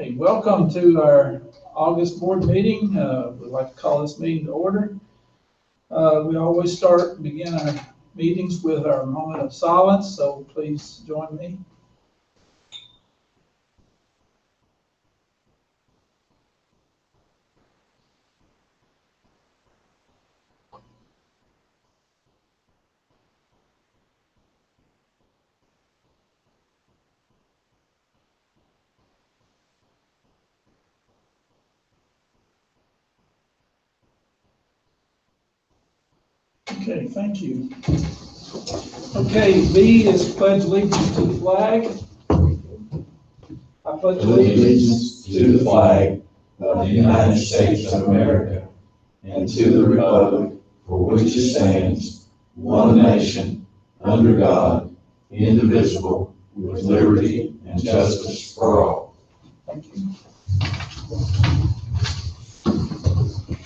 Okay, welcome to our August board meeting. We'd like to call this meeting to order. We always begin our meetings with our moment of silence, so please join me. Okay, thank you. Okay, B is pledge allegiance to the flag. I pledge allegiance to the flag of the United States of America and to the republic for which it stands, one nation, under God, indivisible, with liberty and justice for all. Thank you.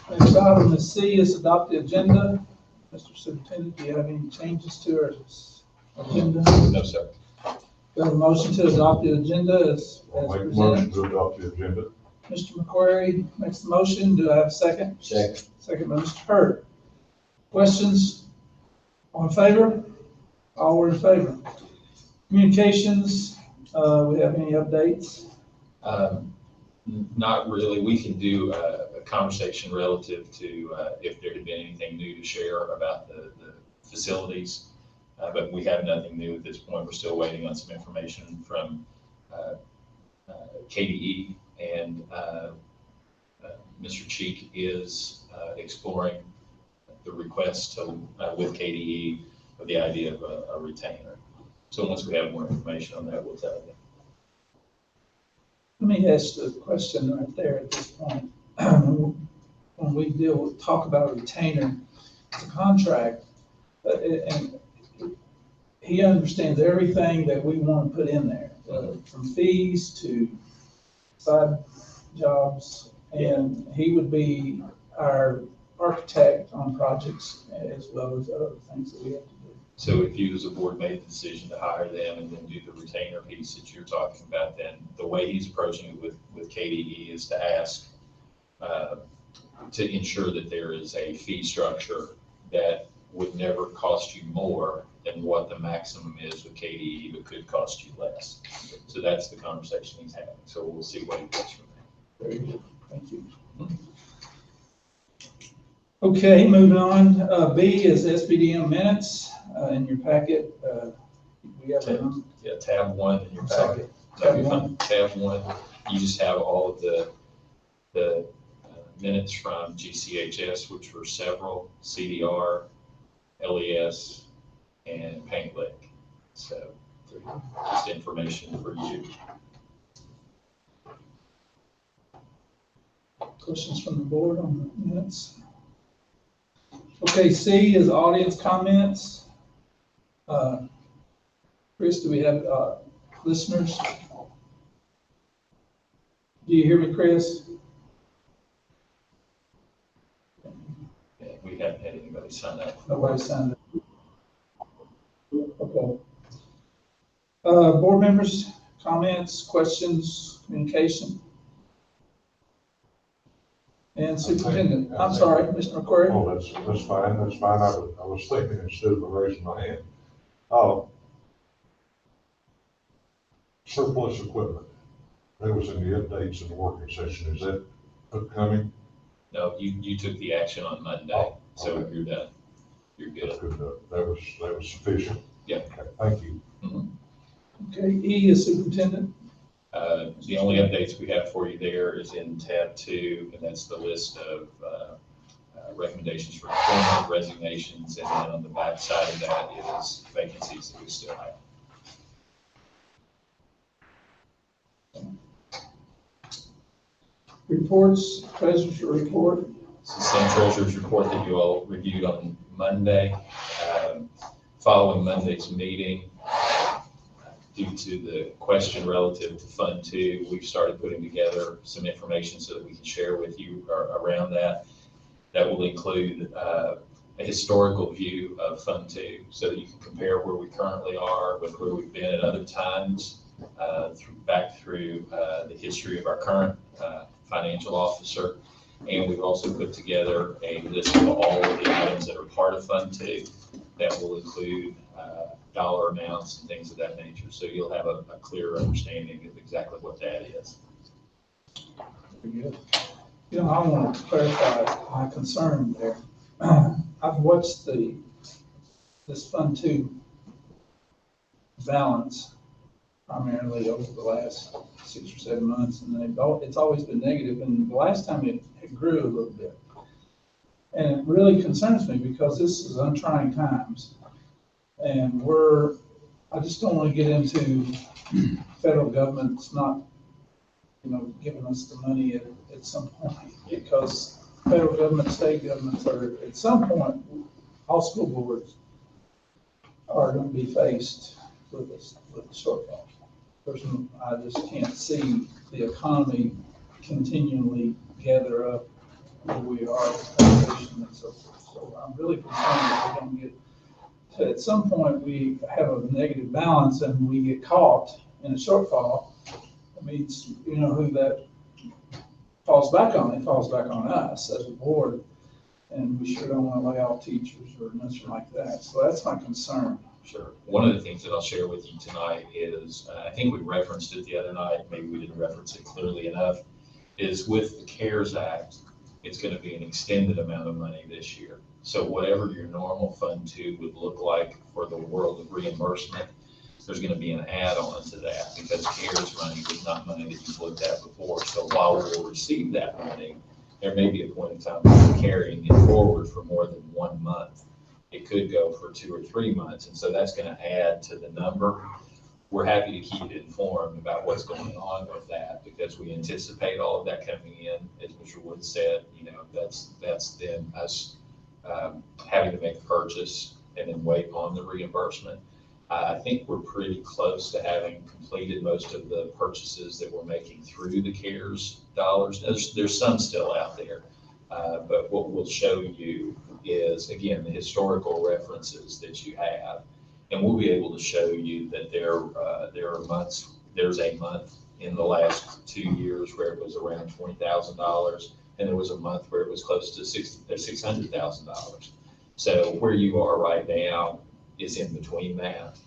Next item is C is adopt the agenda. Mr. Superintendent, do you have any changes to our agenda? No, sir. We have a motion to adopt the agenda as Make presented. motion to adopt the agenda. Mr. McQuarrie makes the motion. Do I have a second? Second. Second by Mr. Hurd. Questions? All in favor? All were in favor. Communications, we have any updates? Not really. We can do a conversation relative to if there had been anything new to share about the facilities, but we have nothing new at this point. We're still waiting on some information from KDE, and Mr. Cheek is exploring the request to, with KDE with the idea of a retainer. So once we have more information on that, we'll tell you. Let me ask the question right there at this point. When we talk about a retainer, it's a contract, and he understands everything that we want to put in there, from fees to side jobs, and he would be our architect on projects as well as other things that we have to do. So if you as a board made the decision to hire them and then do the retainer piece that you're talking about, then the way he's approaching it with KDE is to ask to ensure that there is a fee structure that would never cost you more than what the maximum is with KDE, but could cost you less. So that's the conversation he's having. So we'll see what he gets from there. Very good. Thank you. Okay, moving on. B is SBDM minutes in your packet. We have tab 1 in your Sorry. packet. Tab 1. You just have all of the minutes from GCHS, which were several: CDR, LES, and Paint Lick. So just information for you. Questions from the board on the minutes? Okay, C is audience comments. Chris, do we have listeners? Do you hear me, Chris? Yeah, we haven't had anybody sign up. Nobody signed up. Okay. Board members, comments, questions, communication? And Superintendent, I'm sorry, Mr. McQuarrie. Oh, that's fine, that's fine. I was thinking instead of raising my hand. Surplus equipment. That was in the updates in the working session. Is that upcoming? No, you took the action on Monday, Oh, so okay. you're done. You're good. That's good enough. That was sufficient. Yeah. Okay, thank you. Mm-hmm. Okay, E is Superintendent. The only updates we have for you there is in tab 2, and that's the list of recommendations for employment, resignations, and then on the back side of that is vacancies that we still have. Reports, treasurer's report. It's the same treasurer's report that you all reviewed on Monday. Following Monday's meeting, due to the question relative to Fund 2, we've started putting together some information so that we can share with you around that. That will include a historical view of Fund 2 so that you can compare where we currently are with where we've been at other times back through the history of our current financial officer. And we've also put together a list of all of the items that are part of Fund 2 that will include dollar amounts and things of that nature. So you'll have a clearer understanding of exactly what that is. Very good. You know, I want to clarify my concern there. I've watched this Fund 2 balance primarily over the last 6 or 7 months, and it's always been negative, and the last time it grew a little bit. And it really concerns me because this is untrying times, and I just don't want to get into federal government's not, giving us the money at some point, because federal government, state governments are, at some point, all school boards are going to be faced with a shortfall. I just can't see the economy continually gather up where we are with population and so forth. So I'm really concerned that we don't get to, at some point, we have a negative balance and we get caught in a shortfall. It means, who that falls back on. It falls back on us as a board, and we sure don't want to lay off teachers or nothing like that. So that's my concern. Sure. One of the things that I'll share with you tonight is, I think we referenced it the other night, maybe we didn't reference it clearly enough, is with the CARES Act, it's going to be an extended amount of money this year. So whatever your normal Fund 2 would look like for the world of reimbursement, there's going to be an add-on to that, because CARES money was not money that you've looked at before. So while we'll receive that money, there may be a point in time where we're carrying it forward for more than 1 month. It could go for 2 or 3 months, and so that's going to add to the number. We're happy to keep you informed about what's going on with that, because we anticipate all of that coming in. As Mr. Wood said, that's then us having to make a purchase and then wait on the reimbursement. I think we're pretty close to having completed most of the purchases that we're making through the CARES dollars. There's some still out there, but what we'll show you is, again, the historical references that you have, and we'll be able to show you that there are months. There's a month in the last 2 years where it was around $20,000, and there was a month where it was close to $600,000. So where you are right now is in between that.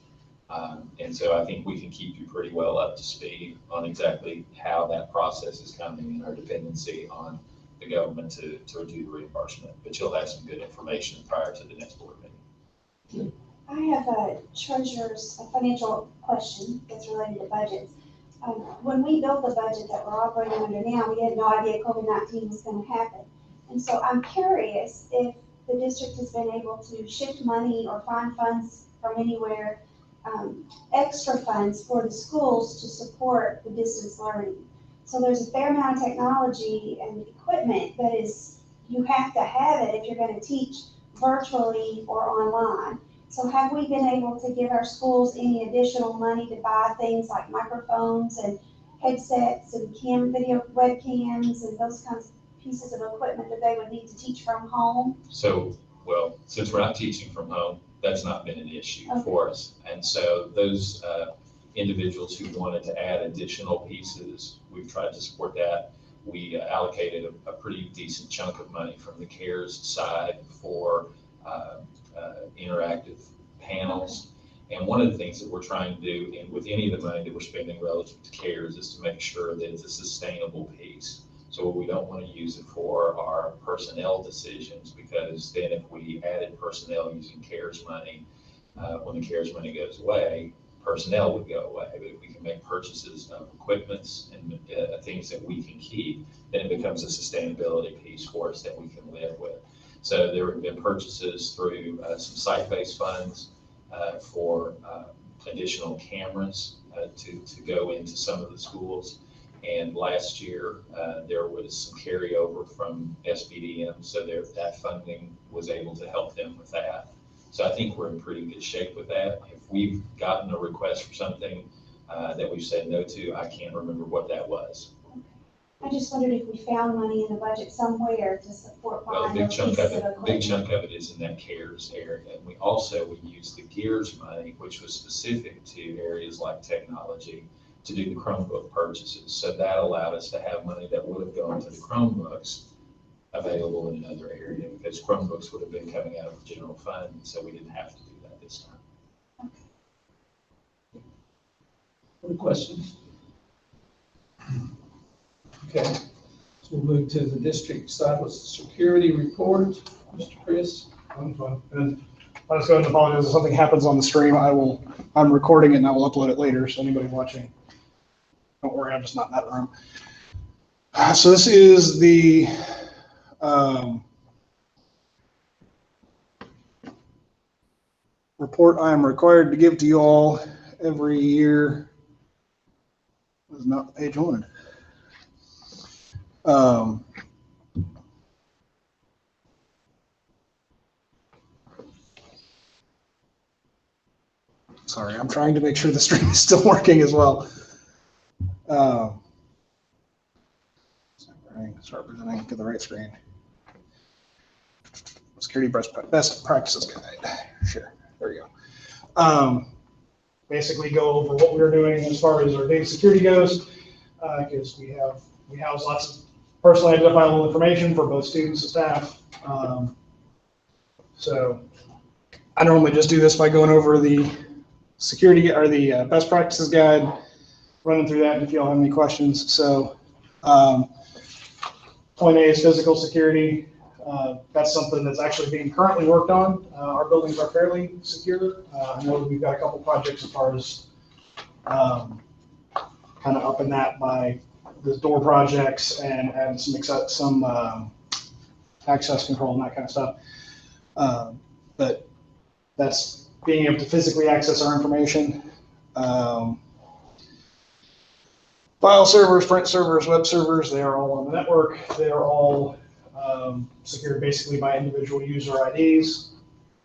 And so I think we can keep you pretty well up to speed on exactly how that process is coming and our dependency on the government to do the reimbursement. But you'll have some good information prior to the next board meeting. I have a financial question that's related to budgets. When we built the budget that we're operating under now, we had no idea COVID-19 was going to happen. And so I'm curious if the district has been able to shift money or find funds from anywhere, extra funds for the schools to support the distance learning. So there's a fair amount of technology and equipment that you have to have it if you're going to teach virtually or online. So have we been able to give our schools any additional money to buy things like microphones and headsets and video webcams and those kinds of pieces of equipment that they would need to teach from home? So, well, since we're not teaching from home, that's not been an issue for us. And so those individuals who wanted to add additional pieces, we've tried to support that. We allocated a pretty decent chunk of money from the CARES side for interactive panels. And one of the things that we're trying to do, and with any of the money that we're spending relative to CARES, is to make sure that it's a sustainable piece. So what we don't want to use it for are personnel decisions, because then if we added personnel using CARES money, when the CARES money goes away, personnel would go away. But if we can make purchases of equipments and things that we can keep, then it becomes a sustainability piece for us that we can live with. So there have been purchases through some site-based funds for additional cameras to go into some of the schools. And last year, there was some carryover from SBDM, so that funding was able to help them with that. So I think we're in pretty good shape with that. If we've gotten a request for something that we've said no to, I can't remember what that was. I just wondered if we found money in the budget somewhere to support Well, a buying big those chunk pieces of of it, big equipment. chunk of it is in that CARES area. And we used the GEARS money, which was specific to areas like technology, to do the Chromebook purchases. So that allowed us to have money that would have gone to the Chromebooks available in another area, because Chromebooks would have been coming out of the general fund, so we didn't have to do that this time. Other questions? Okay, so we'll move to the district cybersecurity report. Mr. Chris? I'm fine. And I was going to apologize if something happens on the stream. I'm recording it and I will upload it later. So anybody watching, don't worry, I'm just not in that room. So this is the report I am required to give to you all every year. This is not the page I wanted. Sorry, I'm trying to make sure the stream is still working as well. Start presenting to the right screen. Security best practices guide. Sure, there we go. Basically go over what we're doing as far as our data security goes, because we house lots of personally identifiable information for both students and staff. So I normally just do this by going over the security or the best practices guide, running through that if you all have any questions. So point A is physical security. That's something that's actually being currently worked on. Our buildings are fairly secure. I know we've got a couple projects as far as kind of up in that by the door projects and some access control and that kind of stuff. But that's being able to physically access our information. File servers, print servers, web servers, they are all on the network. They are all secured basically by individual user IDs.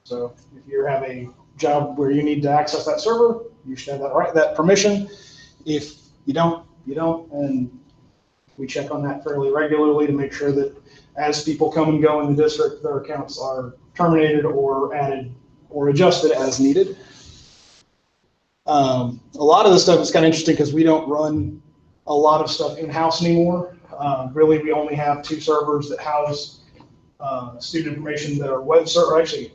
So if you have a job where you need to access that server, you should have that right, that permission. If you don't, you don't. And we check on that fairly regularly to make sure that as people come and go in the district, their accounts are terminated or added or adjusted as needed. A lot of this stuff is kind of interesting because we don't run a lot of stuff in-house anymore. Really, we only have 2 servers that house student information that are web server. Actually,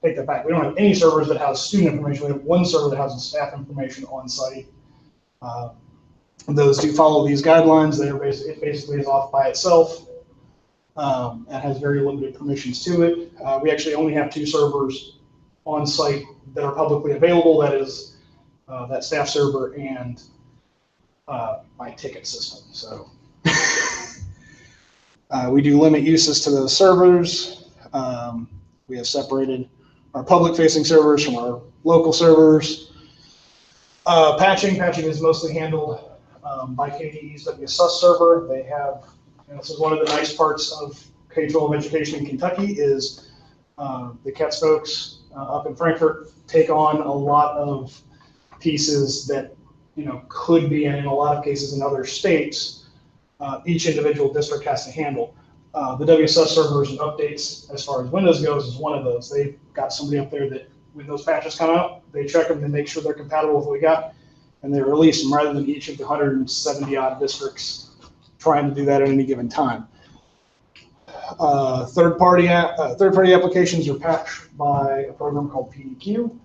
take that back. We don't have any servers that house student information. We have 1 server that houses staff information on site. Those do follow these guidelines. It basically is off by itself and has very limited permissions to it. We actually only have 2 servers on site that are publicly available. That is that staff server and my ticket system. So we do limit uses to those servers. We have separated our public-facing servers from our local servers. Patching is mostly handled by KDE's WSUS server. They have, and this is one of the nice parts of K-12 education in Kentucky, is the Ketz folks up in Frankfurt take on a lot of pieces that could be, and in a lot of cases in other states, each individual district has to handle. The WSUS servers and updates, as far as Windows goes, is one of those. They've got somebody up there that when those patches come out, they check them and make sure they're compatible with what we got, and they release them rather than each of the 170 odd districts trying to do that at any given time. Third-party applications are patched by a program called PDQ.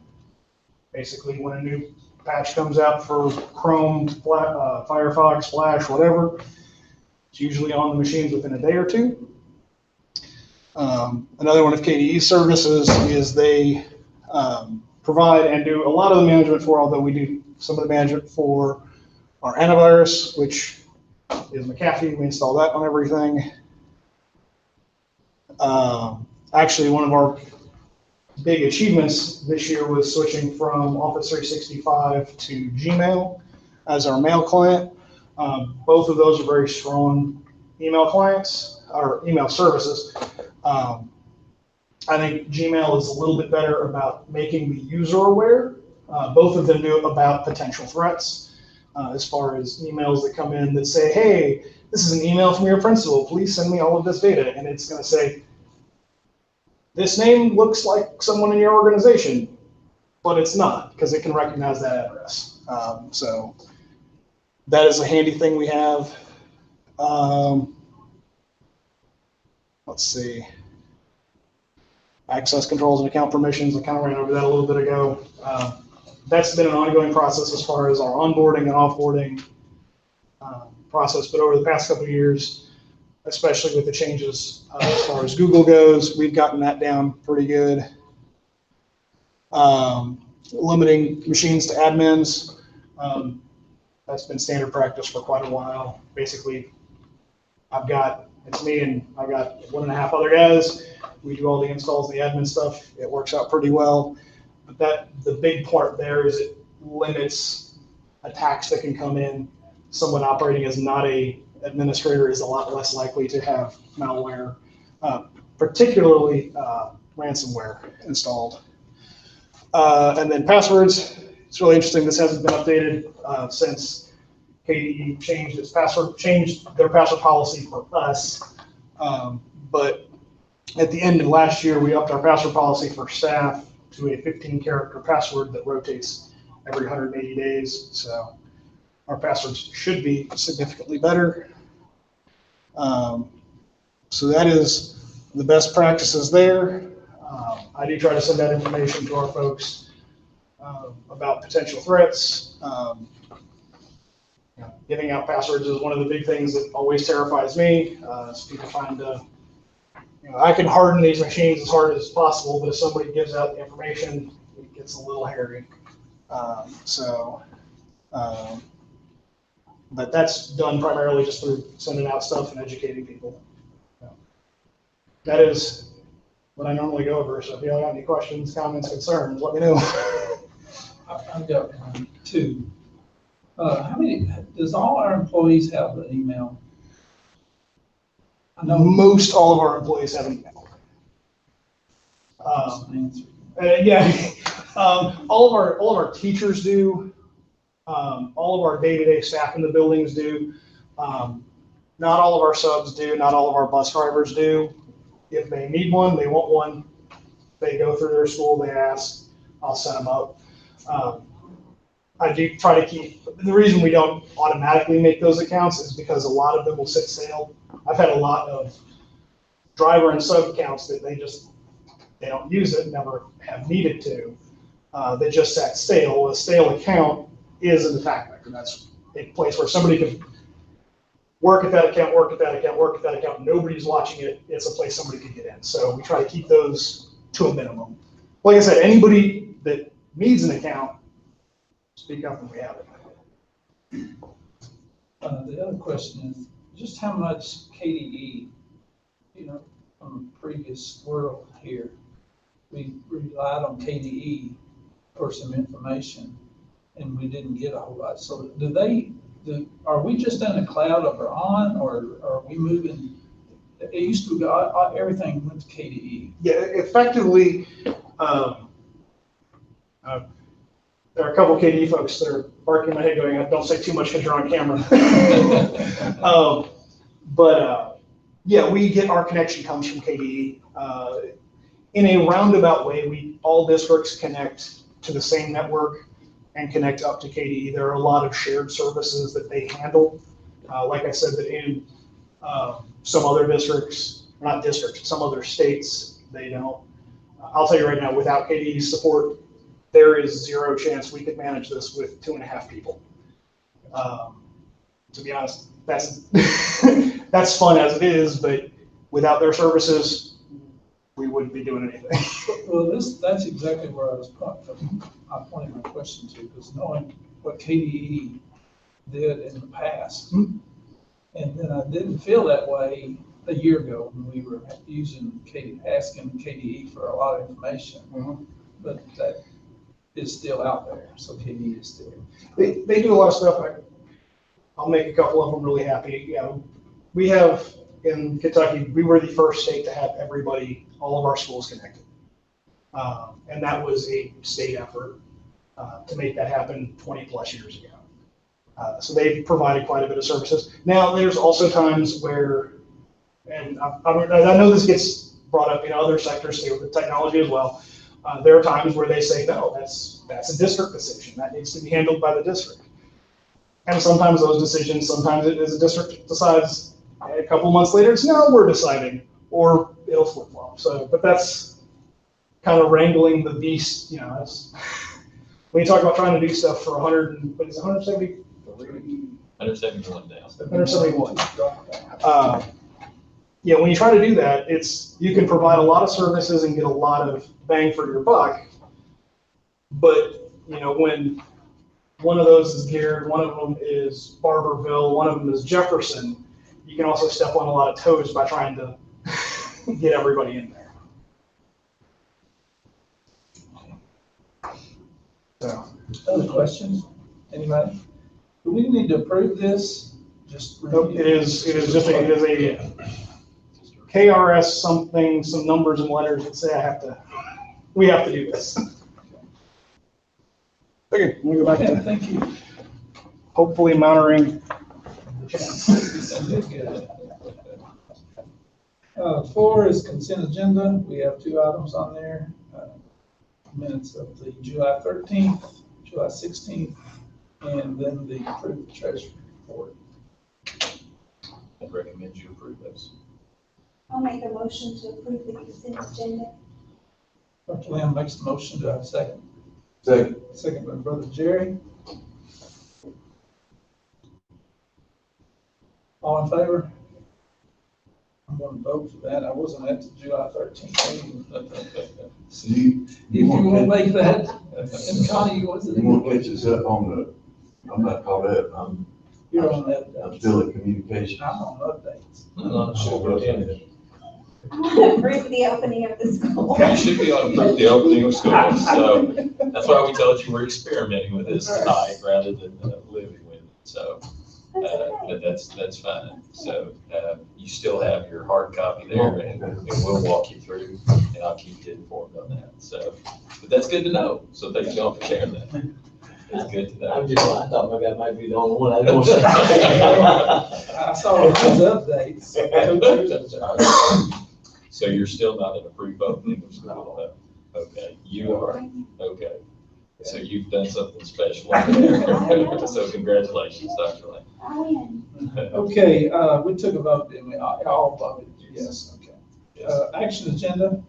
Basically, when a new patch comes out for Chrome, Firefox, Flash, whatever, it's usually on the machines within a day or 2. Another one of KDE's services is they provide and do a lot of the management for, although we do some of the management for our antivirus, which is McAfee. We install that on everything. Actually, one of our big achievements this year was switching from Office 365 to Gmail as our mail client. Both of those are very strong email clients or email services. I think Gmail is a little bit better about making the user aware. Both of them do about potential threats as far as emails that come in that say, hey, this is an email from your principal, please send me all of this data. And it's going to say, this name looks like someone in your organization, but it's not, because it can recognize that address. So that is a handy thing we have. Let's see. Access controls and account permissions, I kind of ran over that a little bit ago. That's been an ongoing process as far as our onboarding and offboarding process, but over the past couple of years, especially with the changes as far as Google goes, we've gotten that down pretty good. Limiting machines to admins, that's been standard practice for quite a while. Basically, it's me and I've got 1.5 other guys. We do all the installs, the admin stuff. It works out pretty well. But the big part there is it limits attacks that can come in. Someone operating as not a administrator is a lot less likely to have malware, particularly ransomware installed. And then passwords, it's really interesting. This hasn't been updated since KDE changed their password policy for us. But at the end of last year, we upped our password policy for staff to a 15-character password that rotates every 180 days. So our passwords should be significantly better. So that is the best practices there. I do try to send that information to our folks about potential threats. Giving out passwords is one of the big things that always terrifies me. People trying to, I can harden these machines as hard as possible, but if somebody gives out the information, it gets a little hairy. But that's done primarily just through sending out stuff and educating people. That is what I normally go over. So if y'all have any questions, comments, concerns, let me know. I've got two. How many, does all our employees have an email? I know Most all of our employees have an email. All of our teachers do. All of our day-to-day staff in the buildings do. Not all of our subs do. Not all of our bus drivers do. If they need one, they want one, they go through their school, they ask, I'll set them up. I do try to keep, the reason we don't automatically make those accounts is because a lot of them will sit stale. I've had a lot of driver and sub accounts that they don't use it, never have needed to. They just sat stale. A stale account is an attack vector. That's a place where somebody can work at that account, work at that account, work at that account. Nobody's watching it. It's a place somebody could get in. So we try to keep those to a minimum. Like I said, anybody that needs an account, speak up when we have it. the other question is just how much KDE, from the previous world here, we relied on KDE for some information and we didn't get a whole lot. So are we just in a cloud of our own, or are we moving? It used to go, everything went to KDE. Yeah, effectively, there are a couple of KDE folks that are barking in my head going, don't say too much because you're on camera. Yeah, we get our connection comes from KDE. In a roundabout way, all districts connect to the same network and connect up to KDE. There are a lot of shared services that they handle. Like I said, that in some other districts, not districts, some other states, they don't. I'll tell you right now, without KDE's support, there is zero chance we could manage this with 2.5 people. To be honest, that's fun as it is, but without their services, we wouldn't be doing anything. Well, that's exactly where I was pointing my question to, because knowing what KDE did in the past, and then I didn't feel that way a year ago when we were asking KDE for a lot of information, but that is still out there, so KDE is still. They do a lot of stuff. I'll make a couple of them really happy. Yeah, we have in Kentucky, we were the first state to have all of our schools connected. And that was a state effort to make that happen 20 plus years ago. So they've provided quite a bit of services. Now, there's also times where, and I know this gets brought up in other sectors too, with technology as well. There are times where they say, no, that's a district decision. That needs to be handled by the district. And sometimes those decisions, sometimes it is a district decides a couple months later, it's no, we're deciding, or it'll flip flop. So, but that's kind of wrangling the beast, you know, when you talk about trying to do stuff for 170, 171 now. 171. Yeah, when you try to do that, you can provide a lot of services and get a lot of bang for your buck. But, you know, when one of those is Garrard, one of them is Barberville, one of them is Jefferson, you can also step on a lot of toes by trying to get everybody in there. So, Other questions? Anybody? Do we need to approve this? Just nope, it is a KRS something, some numbers and letters that say we have to do this. Okay, let me go back Okay, to thank you. hopefully monitoring. Four is consent agenda. We have two items on there. Minutes of the July 13th, July 16th, and then the approved treasury report. I'd recommend you approve those. I'll make a motion to approve the consent agenda. Dr. Lamb makes the motion. Do I have a second? Second. Second by Brother Jerry. All in favor? I'm going to vote for that. I wasn't at the July 13th meeting. So you If you want to want make that, and Connie, was it? to catch us up on I'm not caught up, You're on that. I'm still in communication. I'm on updates. I want to approve the opening of the school. You should be on the opening of schools, so that's why we told you we're experimenting with this tonight rather than living with it, so. But that's fine. So you still have your hard copy there, and we'll walk you through, and I'll keep you informed on that. So, but that's good to know. So thank you all for sharing that. It's good to know. I thought maybe I might be the only one. I don't say. I saw those updates. So you're still not an approved opening of school? Okay, you are. Okay. So you've done something special there. So congratulations, Dr. Lane. I win. Okay, we took a vote, didn't we? All voted, yes, okay. Action agenda,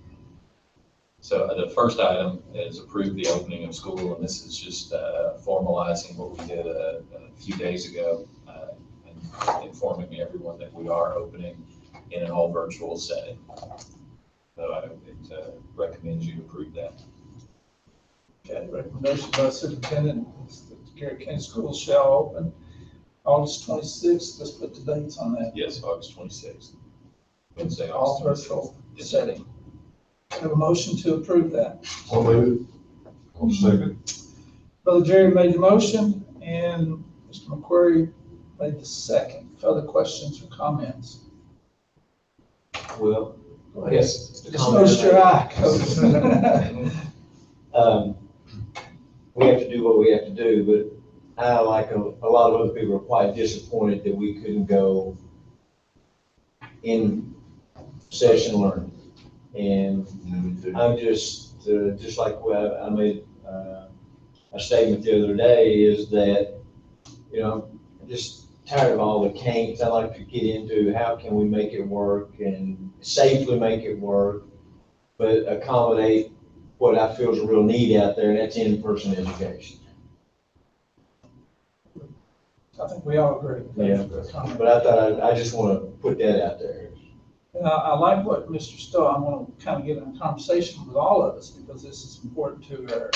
So the first item is approve the opening of school, and this is just formalizing what we did a few days ago, and informing everyone that we are opening in an all virtual setting. So I would recommend you approve that. okay, recommendation by superintendent, that Garrett County Schools shall open August 26th, let's put the dates on that. Yes, August 26th. Wednesday, All August 26th. virtual setting. Have a motion to approve that. I'll move. I'll second. Brother Jerry made the motion, and Mr. McQuarrie made the second. Further questions or comments? Well, Go I ahead. guess. the Just comment noticed your eye, Coach. We have to do what we have to do, but I, like a lot of other people, are quite disappointed that we couldn't go in session learning. And I'm just like I made a statement the other day, is that, you know, I'm just tired of all the kinks. I like to get into how can we make it work and safely make it work, but accommodate what I feel is a real need out there, and that's in-person education. I think we all agree. Yeah. But I thought I just want to put that out there. I like what Mr. Stowe, I want to kind of get in a conversation with all of us, because this is important to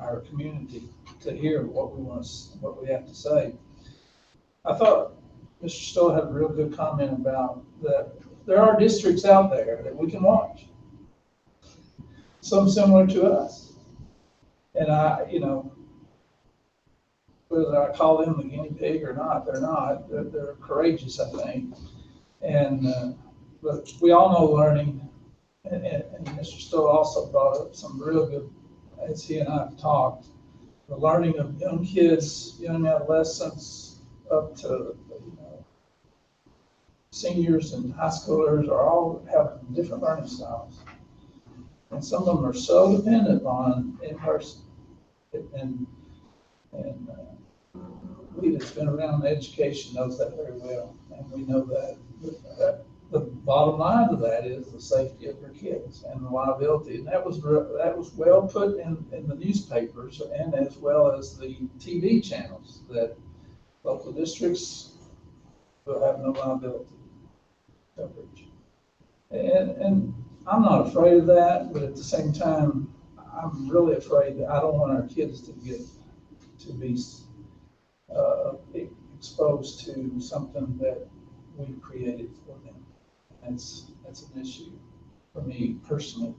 our community to hear what we have to say. I thought Mr. Stowe had a real good comment about that there are districts out there that we can watch, some similar to us. And whether I call them the guinea pig or not, they're not. They're courageous, I think. And but we all know learning, and Mr. Stowe also brought up some real good, as he and I have talked, the learning of young kids, young adolescents, up to, seniors and high schoolers are all have different learning styles. And some of them are so dependent on in-person. And we that's been around education knows that very well. And we know that the bottom line to that is the safety of your kids and the liability. And that was well put in the newspapers and as well as the TV channels, that local districts will have no liability coverage. And I'm not afraid of that, but at the same time, I'm really afraid that I don't want our kids to be exposed to something that we created for them. That's an issue for me personally.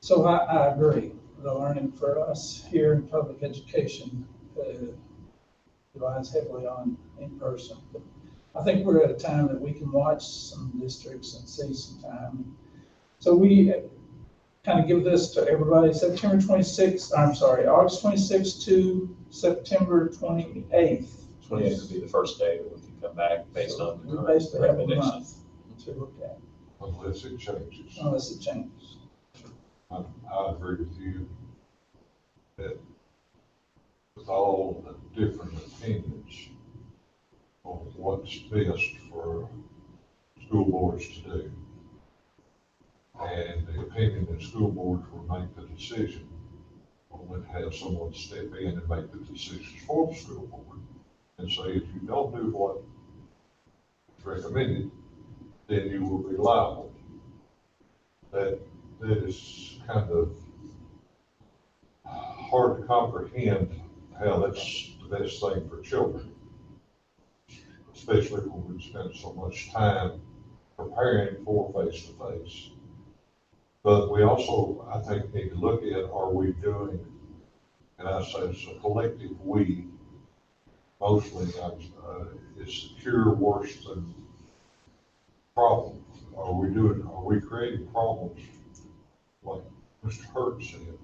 So I agree. The learning for us here in public education relies heavily on in person. But I think we're at a time that we can watch some districts and see some time. So we kind of give this to everybody, August 26th to September 28th. 28th would be the first day that we can come back based on the We current basically have a recommendations. month to look at, Unless it changes. unless it changes. I agree with you that with all the different opinions on what's best for school boards to do, and the opinion that school boards will make the decision, or would have someone step in and make the decisions for the school board and say, if you don't do what is recommended, then you will be liable. That is kind of hard to comprehend how that's the best thing for children, especially when we spend so much time preparing for face-to-face. But we also, I think, need to look at, are we doing, and I say it's a collective we, mostly, is the cure worse than problem? Are we creating problems like Mr. Hurt said?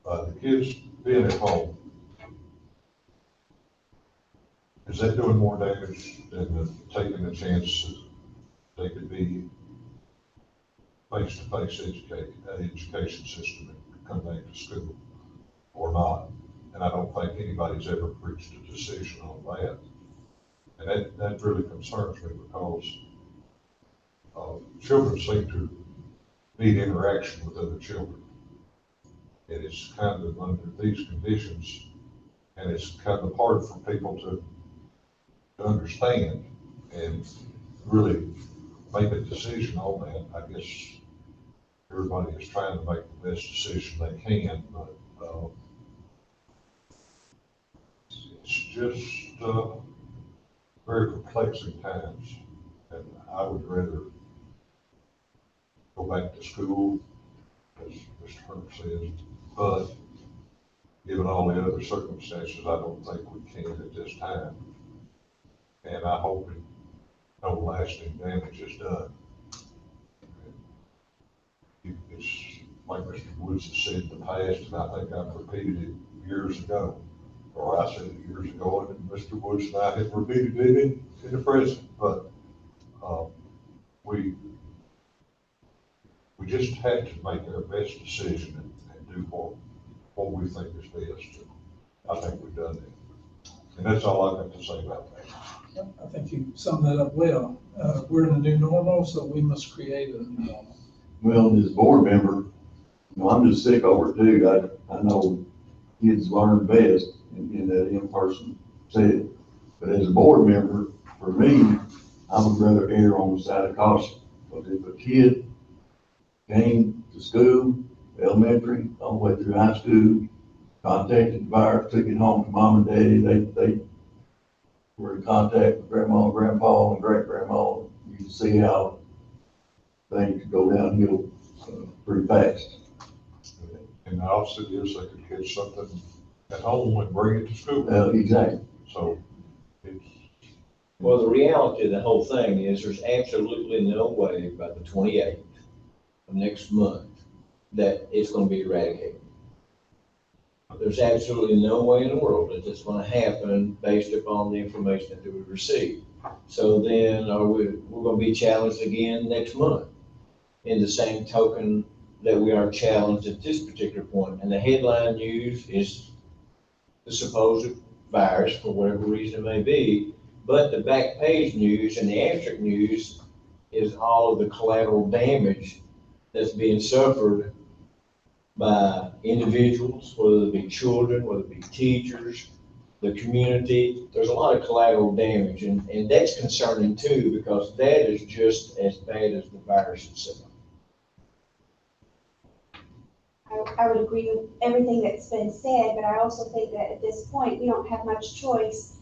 The kids being at home, is that doing more damage than taking a chance that they could be face-to-face education system and come back to school or not? And I don't think anybody's ever reached a decision on that. And that really concerns me, because children seem to need interaction with other children. And it's kind of under these conditions, and it's kind of hard for people to understand and really make a decision on that. I guess everybody is trying to make the best decision they can, but it's just very perplexing times, and I would rather go back to school, as Mr. Hurt says, but given all the other circumstances, I don't think we can at this time. And I hope no lasting damage is done. It's like Mr. Woods has said in the past, and I think I've repeated it years ago, or I said it years ago, and Mr. Woods and I have repeated it in the present, but we just have to make our best decision and do what we think is best. I think we've done that. And that's all I've got to say about that. I think you summed that up well. We're in a new normal, so we must create a new normal. Well, as a board member, I'm just sick over it too. I know kids learn best in that in-person setting. But as a board member, for me, I would rather err on the side of caution. But if a kid came to school, elementary, all the way through high school, contacted the virus, took it home to mom and daddy, they were in contact with grandma and grandpa and great-grandma, you can see how things could go downhill pretty fast. And the opposite is they could catch something at home and bring it to school. Exactly. So it's. Well, the reality of the whole thing is there's absolutely no way by the 28th of next month that it's going to be eradicated. there's absolutely no way in the world that it's gonna happen based upon the information that we receive. So then we're gonna be challenged again next month in the same token that we are challenged at this particular point. And the headline news is the supposed virus for whatever reason it may be, but the back page news and the abstract news is all of the collateral damage that's being suffered by individuals, whether it be children, whether it be teachers, the community. There's a lot of collateral damage, and that's concerning too, because that is just as bad as the virus itself. I would agree with everything that's been said, but I also think that at this point, we don't have much choice.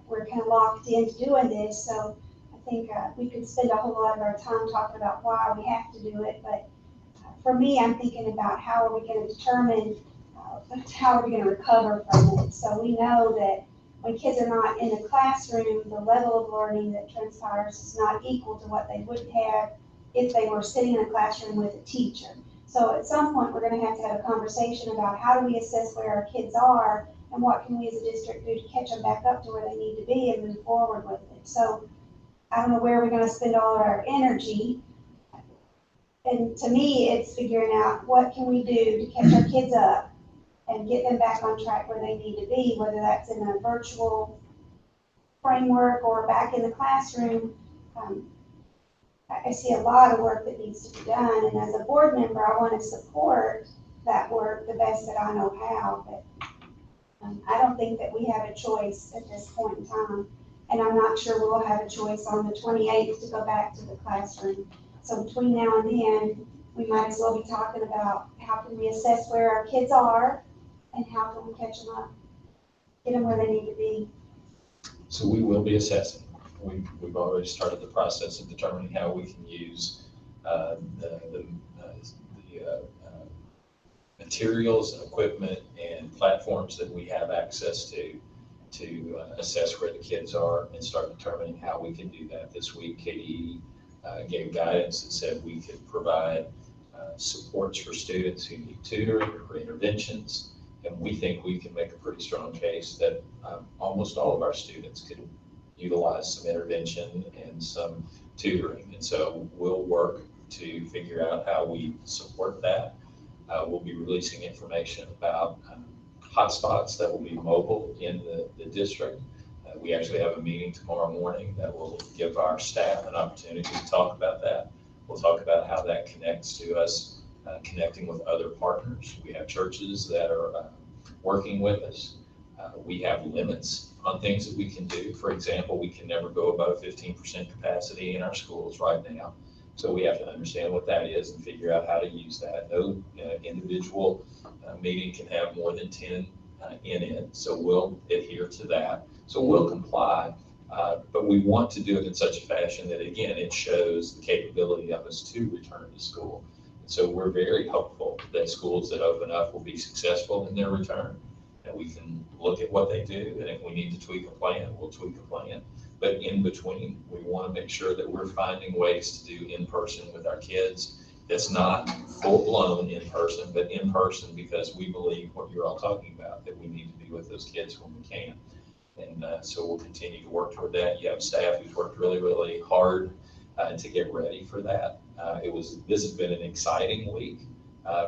We're kind of locked into doing this, so I think we could spend a whole lot of our time talking about why we have to do it, but for me, I'm thinking about how are we going to determine, how are we going to recover from it. So we know that when kids are not in the classroom, the level of learning that transpires is not equal to what they would have if they were sitting in a classroom with a teacher. So at some point, we're going to have a conversation about how do we assess where our kids are and what can we as a district do to catch them back up to where they need to be and move forward with it. So I don't know where we're going to spend all of our energy. And to me, it's figuring out what can we do to catch our kids up and get them back on track where they need to be, whether that's in a virtual framework or back in the classroom. I see a lot of work that needs to be done, and as a board member, I want to support that work the best that I know how, but I don't think that we have a choice at this point in time, and I'm not sure we'll have a choice on the 28th to go back to the classroom. So between now and then, we might as well be talking about how can we assess where our kids are and how can we catch them up, get them where they need to be. So we will be assessing. We've already started the process of determining how we can use the materials, equipment, and platforms that we have access to assess where the kids are and start determining how we can do that. This week, KDE gave guidance that said we could provide supports for students who need tutoring or interventions, and we think we can make a pretty strong case that almost all of our students could utilize some intervention and some tutoring. And so we'll work to figure out how we support that. We'll be releasing information about hotspots that will be mobile in the district. We actually have a meeting tomorrow morning that will give our staff an opportunity to talk about that. We'll talk about how that connects to us connecting with other partners. We have churches that are working with us. We have limits on things that we can do. For example, we can never go above 15% capacity in our schools right now. So we have to understand what that is and figure out how to use that. No individual meeting can have more than 10 in it. So we'll adhere to that. So we'll comply, but we want to do it in such a fashion that, again, it shows the capability of us to return to school. So we're very hopeful that schools that open up will be successful in their return. And we can look at what they do, and if we need to tweak a plan, we'll tweak a plan. But in between, we want to make sure that we're finding ways to do in-person with our kids. That's not full-blown in-person, but in-person because we believe what you're all talking about, that we need to be with those kids when we can. And so we'll continue to work toward that. You have staff who's worked really, really hard to get ready for that. This has been an exciting week.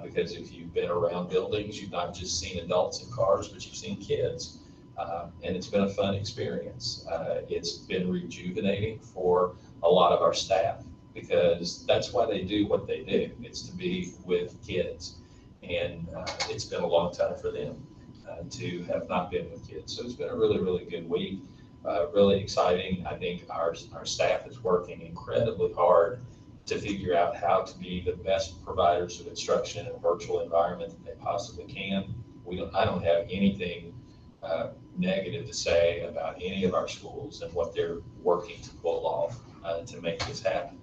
Because if you've been around buildings, you've not just seen adults in cars, but you've seen kids. And it's been a fun experience. It's been rejuvenating for a lot of our staff because that's why they do what they do. It's to be with kids. And it's been a long time for them to have not been with kids. So it's been a really, really good week, really exciting. I think our staff is working incredibly hard to figure out how to be the best providers of instruction in a virtual environment that they possibly can. I don't have anything negative to say about any of our schools and what they're working to pull off to make this happen.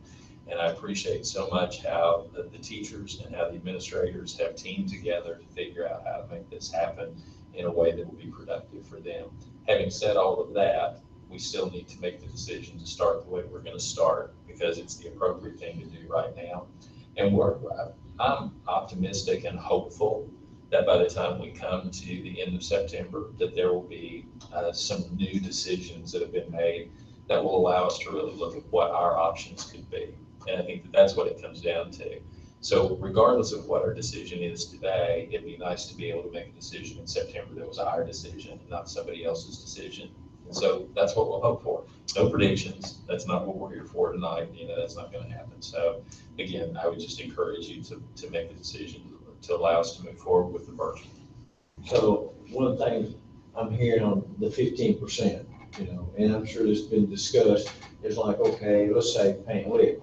And I appreciate so much how the teachers and how the administrators have teamed together to figure out how to make this happen in a way that will be productive for them. Having said all of that, we still need to make the decision to start the way we're going to start because it's the appropriate thing to do right now. And I'm optimistic and hopeful that by the time we come to the end of September, that there will be some new decisions that have been made that will allow us to really look at what our options could be. And I think that that's what it comes down to. So regardless of what our decision is today, it'd be nice to be able to make a decision in September that was our decision, not somebody else's decision. And so that's what we'll hope for. No predictions. That's not what we're here for tonight. That's not going to happen. So again, I would just encourage you to make the decision to allow us to move forward with the virtual. So one thing I'm hearing on the 15%, and I'm sure this has been discussed, is like, okay, let's say Paint Lick.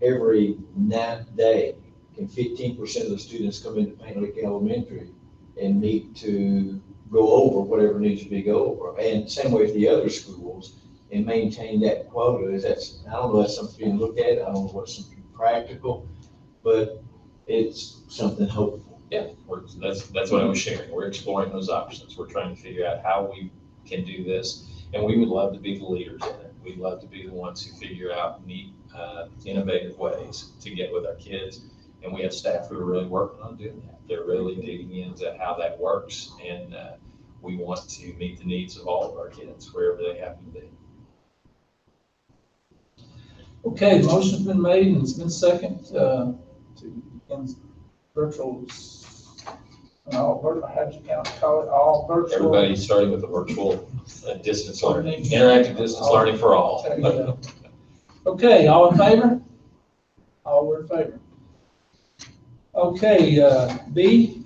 Every 9th day, can 15% of the students come into Paint Lick Elementary and meet to go over whatever needs to be go over? And same way with the other schools, and maintain that quota. I don't know if that's something being looked at, I don't know what's something practical, but it's something hopeful. Yeah, that's what I was sharing. We're exploring those options. We're trying to figure out how we can do this, and we would love to be the leaders in it. We'd love to be the ones who figure out neat, innovative ways to get with our kids, and we have staff who are really working on doing that. They're really digging into how that works, and we want to meet the needs of all of our kids, wherever they happen to be. Okay, the motion's been made and it's been seconded to begin virtual, how'd you call it, all virtual? Everybody starting with the virtual distance learning, interactive distance learning for all. There you go. Okay, all in favor? All were in favor. Okay, B.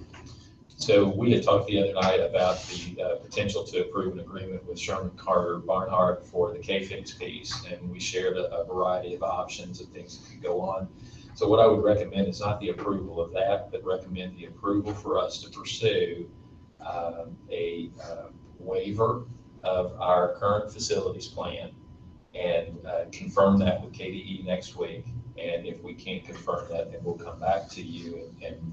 So we had talked the other night about the potential to approve an agreement with Sherman Carter Barnhart for the K-Fix piece, and we shared a variety of options and things that could go on. So what I would recommend is not the approval of that, but recommend the approval for us to pursue a waiver of our current facilities plan and confirm that with KDE next week. And if we can't confirm that, then we'll come back to you and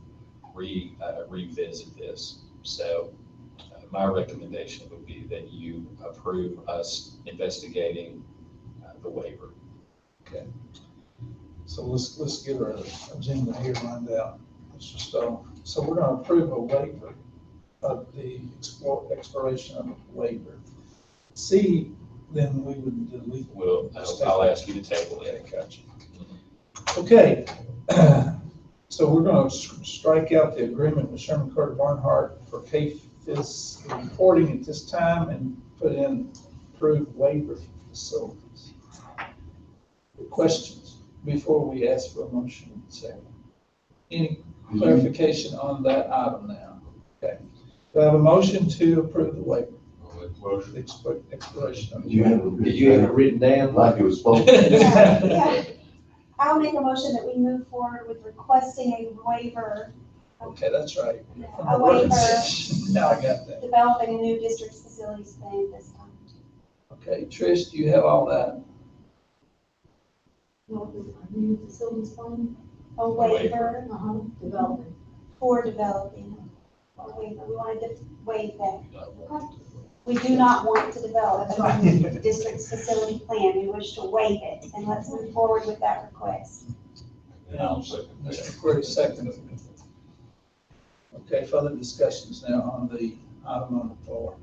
revisit this. So my recommendation would be that you approve us investigating the waiver. Okay. So let's get our agenda here lined out, Mr. Stowe. So we're going to approve a waiver of the exploration of the waiver. C, then we would delete. I'll ask you to table it. Okay, gotcha. Okay. So we're going to strike out the agreement with Sherman Carter Barnhart for KFIS reporting at this time and put in approved waiver facilities. Questions before we ask for a motion? Any clarification on that item now? Okay. Do I have a motion to approve the waiver? The exploration of the waiver. Did you have it written down? Like it was supposed to. Yeah. I'll make a motion that we move forward with requesting a waiver. Okay, that's right. From A the waiver. organization. Now I got that. Developing a new district facilities plan this time. Okay, Trish, do you have all that? New facilities plan, A waiver development. for developing a waiver. We wanted to waive that. We do not want to develop a new district's facility plan. We wish to waive it, and let's move forward with that request. And I'll second that. Mr. Query, second. Okay, further discussions now on the item on the floor.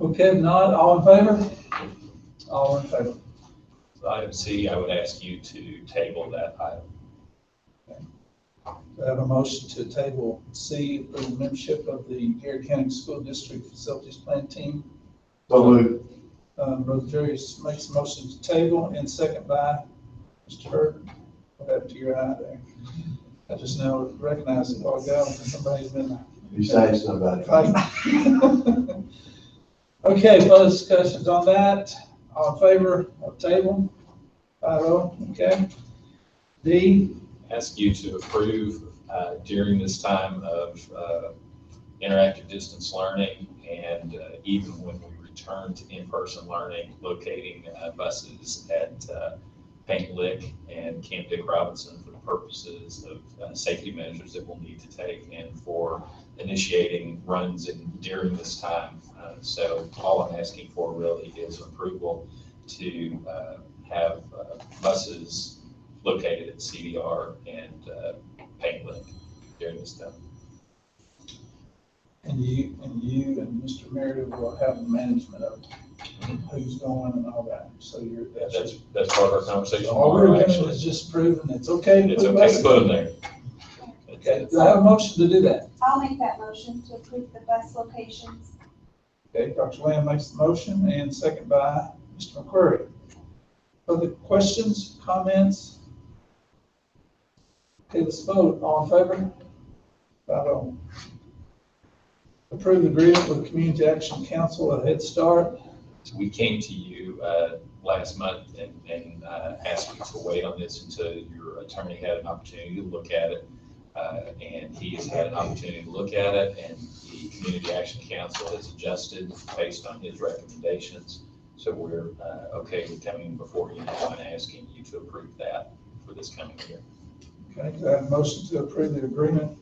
Okay, if not, all in favor? All in favor. So item C, I would ask you to table that item. Do I have a motion to table C for the membership of the Garrard County School District Facilities Plan Team? So moved. Brother Jerry makes a motion to table and second by Mr. Hurd. What happened to your eye there? I just now recognized it while ago. Somebody's been You say somebody. fighting. Okay, further discussions on that. All in favor of table? 5-0, okay. D, Ask you to approve during this time of interactive distance learning and even when we return to in-person learning, locating buses at Paint Lick and Camp Dick Robinson for the purposes of safety measures that we'll need to take and for initiating runs during this time. So all I'm asking for really is approval to have buses located at CDR and Paint Lick. during this time. And you and Mr. Meredith will have the management of who's going and all that, so you're. That's part of our conversation All we're tomorrow, doing actually. is just proving it's okay. It's okay to put them there. Okay, do I have a motion to do that? I'll make that motion to approve the bus locations. Okay, Dr. Lamb makes the motion and second by Mr. McQuarrie. Other questions, comments? Okay, let's vote. All in favor? 5-0. Approve the agreement with Community Action Council at Head Start. We came to you last month and asked you to wait on this until your attorney had an opportunity to look at it. And he has had an opportunity to look at it, and the Community Action Council has adjusted based on his recommendations. So we're okay with coming before you now and asking you to approve that for this coming year. Okay, do I have a motion to approve the agreement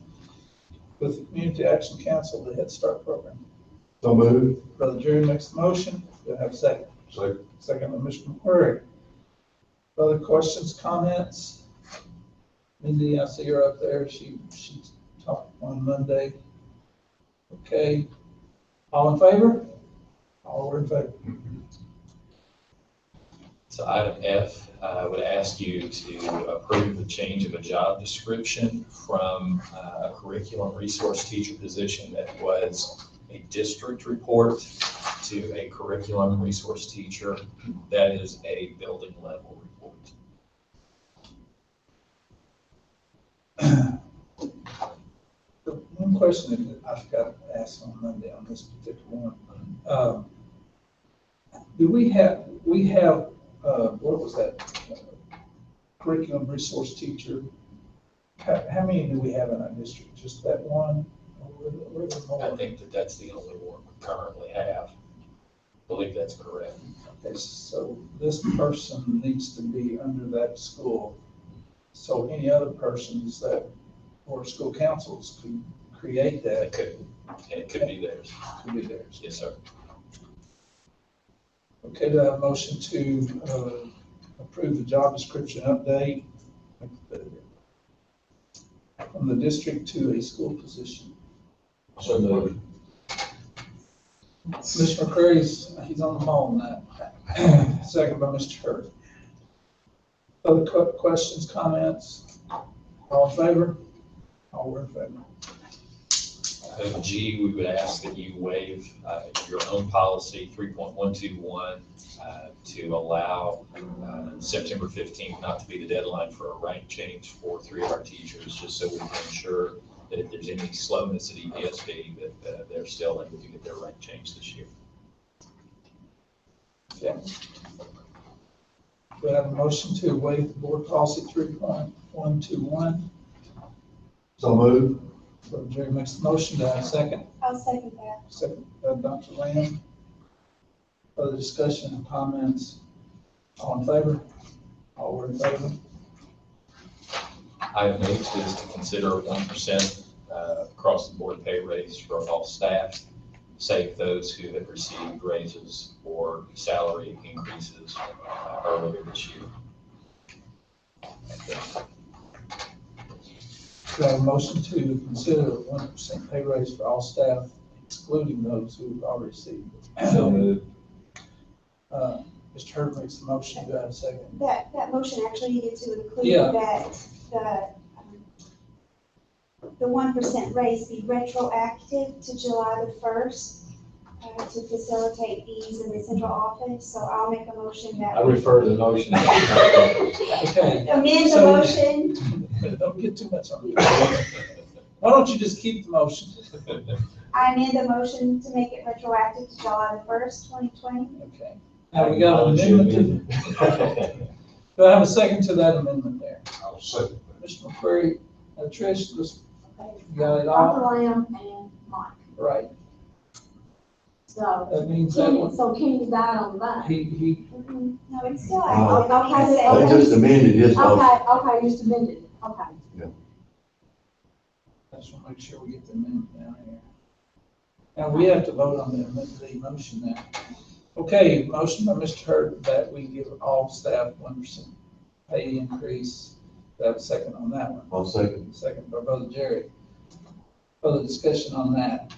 with the Community Action Council, the Head Start program? So moved. Brother Jerry makes the motion. Do I have a second? So, Second by Mr. McQuarrie. Other questions, comments? Mindy, I see her up there. She talked on Monday. Okay. All in favor? All were in favor. So item F, I would ask you to approve the change of a job description from a curriculum resource teacher position that was a district report to a curriculum resource teacher that is a building level report. The one question that I forgot to ask on Monday on this particular one, do we have, what was that? Curriculum resource teacher. How many do we have in our district? Just that one? Or were there more? I think that that's the only one we currently have. I believe that's correct. Okay, so this person needs to be under that school. So any other persons that, or school councils could create that. It could, and it could be theirs. Could be theirs. Yes, sir. Okay, do I have a motion to approve the job description update from the district to a school position? So moved. Mr. McCreary's, he's on the phone now. Second by Mr. Hurd. Other questions, comments? All in favor? All were in favor. Item G, we would ask that you waive your own policy 3.121 to allow September 15th not to be the deadline for a rank change for 3 of our teachers, just so we can ensure that if there's any slowness at EPSB, that they're still able to get their rank change this year. Okay. Do I have a motion to waive the board policy 3.121? So moved. So Jerry makes the motion. Do I have a second? I'll second that. Second by Dr. Lamb. Further discussion, comments? All in favor? All were in favor? Item H is to consider a 1% across the board pay raise for all staff, save those who have received raises or salary increases earlier this year. Do I have a motion to consider a 1% pay raise for all staff, excluding those who have already received it? So moved. Mr. Hurd makes the motion. Do I have a second? That motion actually needed to include Yeah. that the 1% raise be retroactive to July the 1st to facilitate ease in the central office. So I'll make a motion that. I refer to the motion. Okay. Amend the So- motion. Don't get too much on it. Why don't you just keep the motion? I amend the motion to make it retroactive to July the 1st, 2020. Okay. Now we got an amendment. Do I have a second to that amendment there? I'll second that. Mr. McCreary, Trish, just Okay. got it all Dr. Lamb and Mike. right. So That means that one, Kenny's died on the vine. he, No, it's still. They just amended his motion. Okay, just amended it, okay. I just want to make sure we get the amendment down here. Now, we have to vote on the motion now. Okay, motion by Mr. Hurd that we give all staff 1% pay increase. Do I have a second on that one? I'll second. Second by Brother Jerry. Further discussion on that?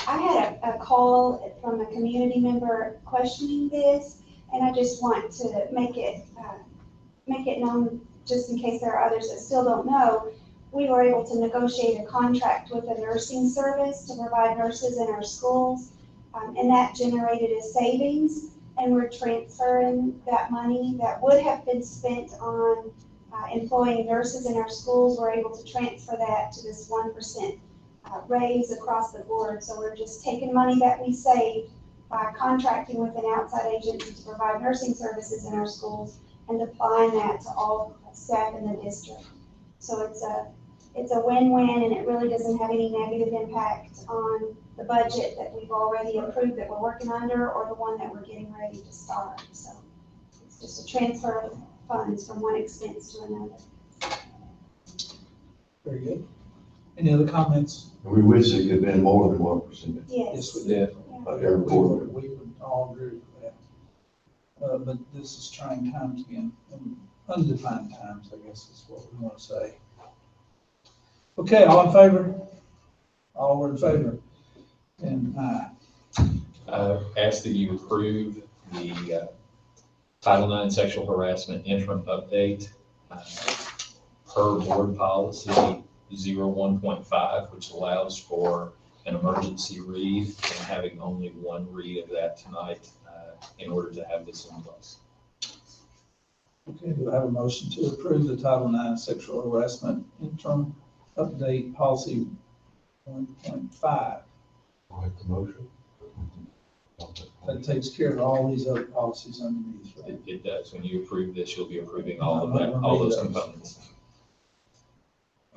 I had a call from a community member questioning this, and I just want to make it known, just in case there are others that still don't know. We were able to negotiate a contract with a nursing service to provide nurses in our schools, and that generated a savings, and we're transferring that money that would have been spent on employing nurses in our schools. We're able to transfer that to this 1% raise across the board. So we're just taking money that we saved by contracting with an outside agency to provide nursing services in our schools and applying that to all staff in the district. So it's a win-win, and it really doesn't have any negative impact on the budget that we've already approved that we're working under, or the one that we're getting ready to start. So it's just a transfer of funds from one expense to another. Very good. Any other comments? We wish it could have been more than 1%. Yes. We did. Like every quarter. We would all agree with that. But this is trying times again, and undefined times, I guess is what we want to say. Okay, all in favor? All were in favor? And Ask that you approve the Title IX sexual harassment interim update per board policy 01.5, which allows for an emergency read and having only one read of that tonight in order to have this in place. okay, do I have a motion to approve the Title IX sexual harassment interim update policy 1.5? I'll make the motion. That takes care of all these other policies underneath, right? It does. When you approve this, you'll be approving all of that, all those components.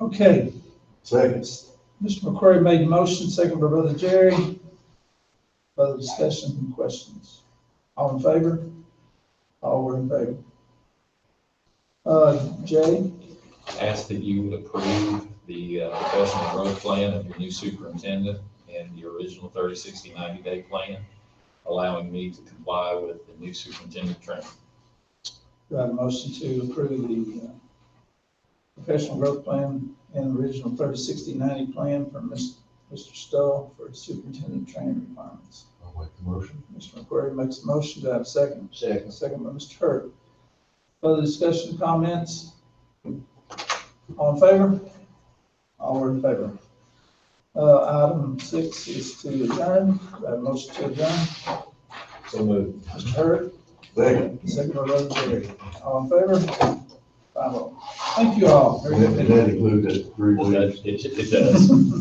Okay, Second. Mr. McQuarrie made the motion, second by Brother Jerry. Further discussion and questions? All in favor? All were in favor. Jay, Ask that you approve the professional growth plan of your new superintendent and the original 30, 60, 90-day plan, allowing me to comply with the new superintendent training. do I have a motion to approve the professional growth plan and original 30, 60, 90 plan for Mr. Stoll for superintendent training requirements? I'll make the motion. Mr. McQuarrie makes a motion. Do I have a second? Second. Second by Mr. Hurd. Further discussion, comments? All in favor? All were in favor. Item 6 is to adjourn. Do I have a motion to adjourn? So moved. Mr. Hurd, Second. second by Brother Jerry. All in favor? 5-0. Thank you all. Very And good. that includes that 3 Well, weeks. it does.